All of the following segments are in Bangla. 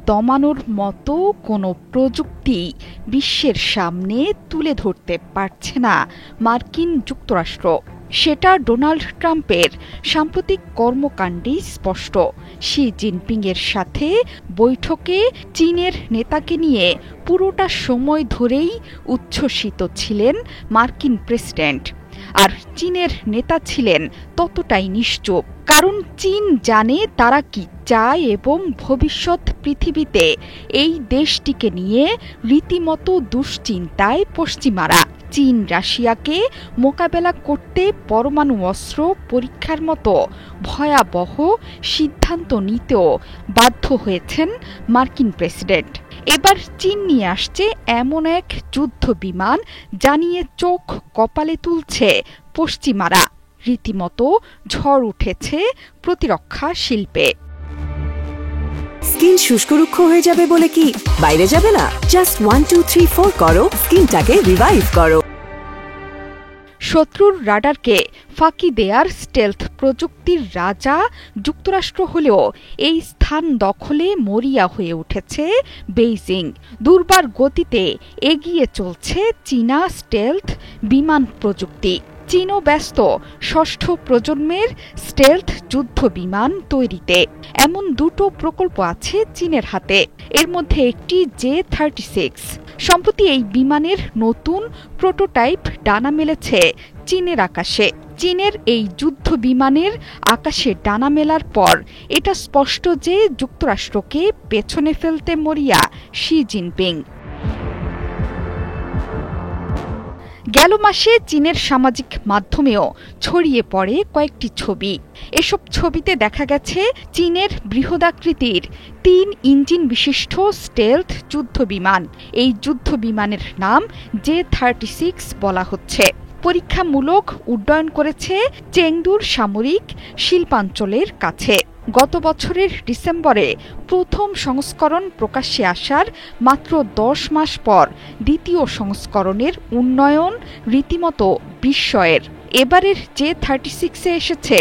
দমানোর মতো কোনো প্রযুক্তি বিশ্বের সামনে তুলে ধরতে পারছে না মার্কিন যুক্তরাষ্ট্র। সেটা ডোনাল্ড ট্রাম্পের সাম্প্রতিক কর্মকাণ্ডেই স্পষ্ট। শি জিনপিংয়ের সাথে বৈঠকে চীনের নেতাকে নিয়ে পুরোটা সময় ধরেই উচ্ছ্বসিত ছিলেন মার্কিন প্রেসিডেন্ট, আর চীনের নেতা ছিলেন ততটাই নিশ্চুপ। কারণ চীন জানে তারা কি চায় এবং ভবিষ্যৎ পৃথিবীতে এই দেশটিকে নিয়ে রীতিমতো দুশ্চিন্তায় পশ্চিমারা। চীন রাশিয়াকে মোকাবেলা করতে পরমাণু অস্ত্র পরীক্ষার মতো ভয়াবহ সিদ্ধান্ত নিতেও বাধ্য হয়েছেন মার্কিন প্রেসিডেন্ট। এবার চীন নিয়ে আসছে এমন এক যুদ্ধ বিমান যা নিয়ে চোখ কপালে তুলছে পশ্চিমারা। রীতিমতো ঝড় উঠেছে প্রতিরক্ষা শিল্পে। স্কিন শুষ্ক রুক্ষ হয়ে যাবে বলে কি বাইরে যাবে না? জাস্ট 1 2 3 4 করো, স্কিনটাকে রিভাইভ করো। শত্রুর রাডারকে ফাঁকি দেয়ার স্টেলথ প্রযুক্তির রাজা যুক্তরাষ্ট্র হলেও এই স্থান দখলে মরিয়া হয়ে উঠেছে বেইজিং। দুর্বার গতিতে এগিয়ে চলছে চীনা স্টেলথ বিমান প্রযুক্তি। চীনও ব্যস্ত ষষ্ঠ প্রজন্মের স্টেলথ যুদ্ধ বিমান তৈরিতে। এমন দুটো প্রকল্প আছে চীনের হাতে, এর মধ্যে একটি J-36। সম্প্রতি এই বিমানের নতুন প্রোটোটাইপ ডানা মেলেছে চীনের আকাশে। চীনের এই যুদ্ধ বিমানের আকাশে ডানা মেলার পর এটা স্পষ্ট যে যুক্তরাষ্ট্রকে পেছনে ফেলতে মরিয়া শি জিনপিং। গেল মাসে চীনের সামাজিক মাধ্যমেও ছড়িয়ে পড়ে কয়েকটি ছবি। এসব ছবিতে দেখা গেছে চীনের বৃহদাকৃতির 3 ইঞ্জিন বিশিষ্ট স্টেলথ যুদ্ধ বিমান। এই যুদ্ধ বিমানের নাম J-36 বলা হচ্ছে। পরীক্ষামূলক উড্ডয়ন করেছে চেংদুর সামরিক শিল্পাঞ্চলের কাছে। গত বছরের ডিসেম্বরে প্রথম সংস্করণ প্রকাশ্যে আসার মাত্র 10 মাস পর দ্বিতীয় সংস্করণের উন্নয়ন রীতিমতো বিস্ময়ের। এবারের J-36-এ এসেছে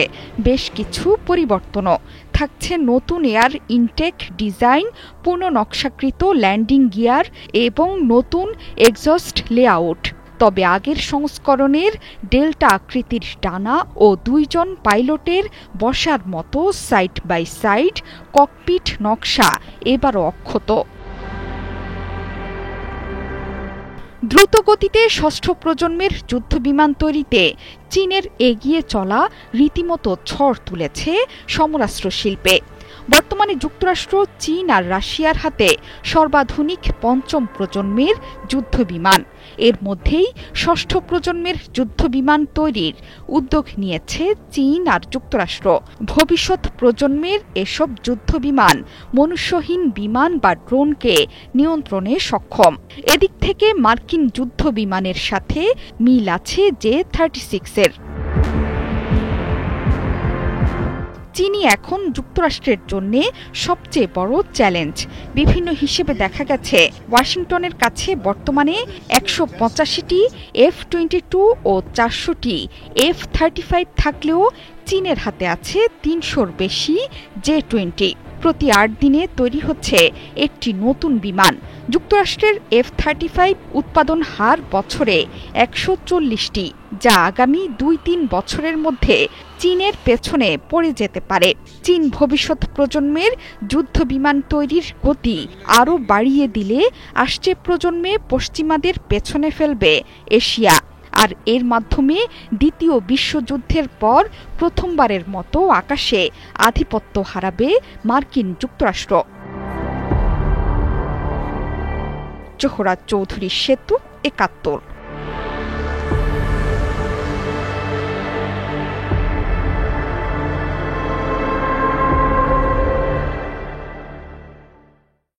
বেশ কিছু পরিবর্তনও। থাকছে নতুন এয়ার ইনটেক ডিজাইন, পূর্ণ নকশাকৃত ল্যান্ডিং গিয়ার এবং নতুন এক্সস্ট লেআউট। তবে আগের সংস্করণের ডেল্টা আকৃতির ডানা ও 2 জন পাইলটের বসার মতো সাইড বাই সাইড ককপিট নকশা এবারও অক্ষত। দ্রুতগতিতে ষষ্ঠ প্রজন্মের যুদ্ধবিমান তৈরিতে চীনের এগিয়ে চলা রীতিমতো ঝড় তুলেছে সমরাস্ত্র শিল্পে। বর্তমানে যুক্তরাষ্ট্র, চীন আর রাশিয়ার হাতে সর্বাধুনিক পঞ্চম প্রজন্মের যুদ্ধবিমান। এর মধ্যেই ষষ্ঠ প্রজন্মের যুদ্ধবিমান তৈরির উদ্যোগ নিয়েছে চীন আর যুক্তরাষ্ট্র। ভবিষ্যৎ প্রজন্মের এসব যুদ্ধবিমান মনুষ্যহীন বিমান বা ড্রোনকে নিয়ন্ত্রণে সক্ষম। এদিক থেকে মার্কিন যুদ্ধবিমানের সাথে মিল আছে J-36-এর। চীনই এখন যুক্তরাষ্ট্রের জন্য সবচেয়ে বড় চ্যালেঞ্জ। বিভিন্ন হিসেবে দেখা গেছে ওয়াশিংটনের কাছে বর্তমানে 185টি F-22 ও 400টি F-35 থাকলেও চীনের হাতে আছে 300-র বেশি J-20। প্রতি 8 দিনে তৈরি হচ্ছে একটি নতুন বিমান। যুক্তরাষ্ট্রের F-35 উৎপাদন হার বছরে 140টি, যা আগামী 2-3 বছরের মধ্যে চীনের পেছনে পড়ে যেতে পারে। চীন ভবিষ্যৎ প্রজন্মের যুদ্ধ বিমান তৈরির গতি আরও বাড়িয়ে দিলে আসছে প্রজন্মে পশ্চিমাদের পেছনে ফেলবে এশিয়া, আর এর মাধ্যমে দ্বিতীয় বিশ্বযুদ্ধের পর প্রথমবারের মতো আকাশে আধিপত্য হারাবে মার্কিন যুক্তরাষ্ট্র। জোহরা চৌধুরী সেতু, 71।